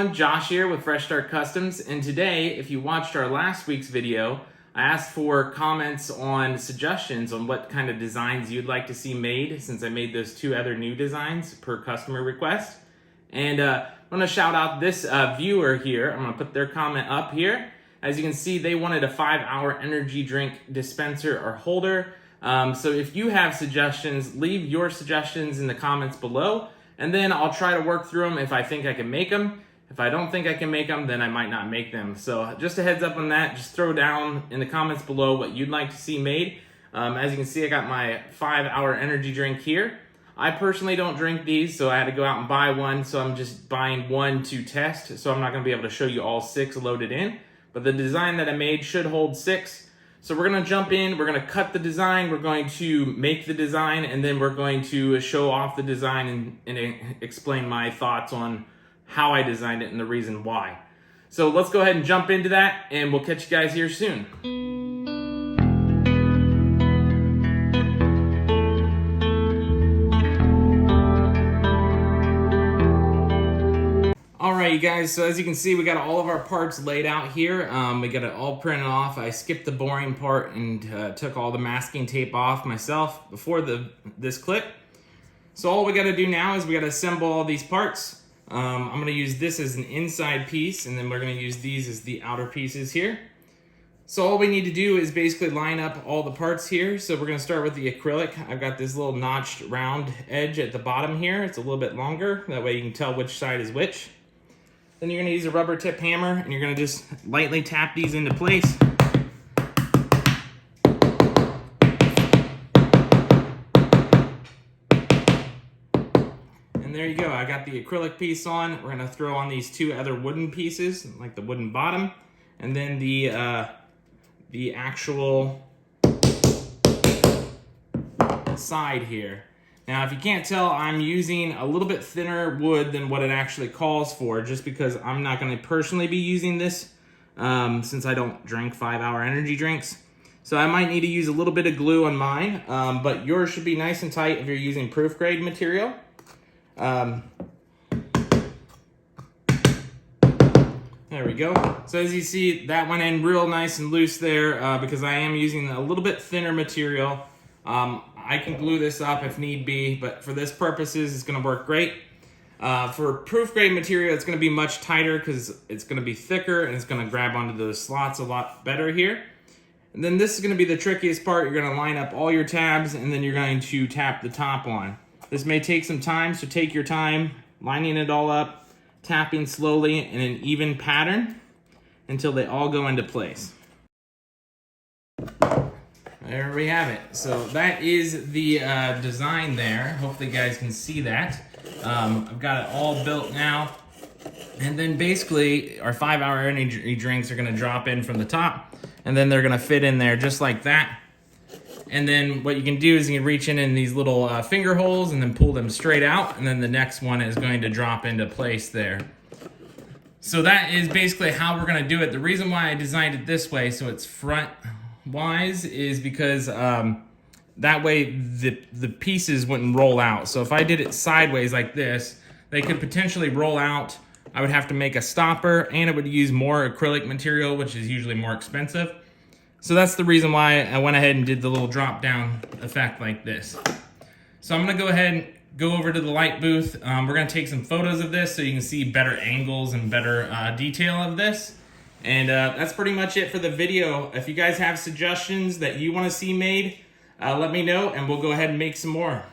everyone, Josh here with Fresh Start Customs, and today, if you watched our last week's video, I asked for comments on suggestions on what kind of designs you'd like to see made, since I made those two other new designs per customer request. And I'm going to shout out this viewer here. I'm going to put their comment up here. As you can see, they wanted a 5-hour energy drink dispenser or holder. So if you have suggestions, leave your suggestions in the comments below, and then I'll try to work through them if I think I can make them. If I don't think I can make them, then I might not make them. So just a heads up on that. Just throw down in the comments below what you'd like to see made. As you can see, I got my 5-hour energy drink here. I personally don't drink these, so I had to go out and buy one. So I'm just buying one to test. So I'm not going to be able to show you all 6 loaded in. But the design that I made should hold 6. So we're going to jump in, we're going to cut the design, we're going to make the design, and then we're going to show off the design and explain my thoughts on how I designed it and the reason why. So let's go ahead and jump into that, and we'll catch you guys here soon. Alright, you guys, so as you can see, we got all of our parts laid out here. We got it all printed off. I skipped the boring part and took all the masking tape off myself before this clip. So all we got to do now is we got to assemble all these parts. I'm going to use this as an inside piece, and then we're going to use these as the outer pieces here. So all we need to do is basically line up all the parts here. So we're going to start with the acrylic. I've got this little notched round edge at the bottom here. It's a little bit longer. That way you can tell which side is which. Then you're going to use a rubber tip hammer, and you're going to just lightly tap these into place. And there you go. I got the acrylic piece on. We're going to throw on these 2 other wooden pieces, like the wooden bottom, and then the actual side here. Now, if you can't tell, I'm using a little bit thinner wood than what it actually calls for, just because I'm not going to personally be using this since I don't drink 5-hour energy drinks. So I might need to use a little bit of glue on mine, but yours should be nice and tight if you're using proof grade material. There we go. So as you see, that went in real nice and loose there because I am using a little bit thinner material. I can glue this up if need be, but for this purposes, it's going to work great. For proof grade material, it's going to be much tighter because it's going to be thicker and it's going to grab onto those slots a lot better here. And then this is going to be the trickiest part. You're going to line up all your tabs, and then you're going to tap the top on. This may take some time, so take your time lining it all up, tapping slowly in an even pattern until they all go into place. There we have it. So that is the design there. Hopefully you guys can see that. I've got it all built now. And then basically our 5-hour energy drinks are going to drop in from the top, and then they're going to fit in there just like that. And then what you can do is you can reach in these little finger holes and then pull them straight out, and then the next one is going to drop into place there. So that is basically how we're going to do it. The reason why I designed it this way, so it's front wise, is because that way the pieces wouldn't roll out. So if I did it sideways like this, they could potentially roll out. I would have to make a stopper, and it would use more acrylic material, which is usually more expensive. So that's the reason why I went ahead and did the little drop down effect like this. So I'm gonna go ahead and go over to the light booth. We're gonna take some photos of this so you can see better angles and better detail of this. And that's pretty much it for the video. If you guys have suggestions that you want to see made, let me know, and we'll go ahead and make some more.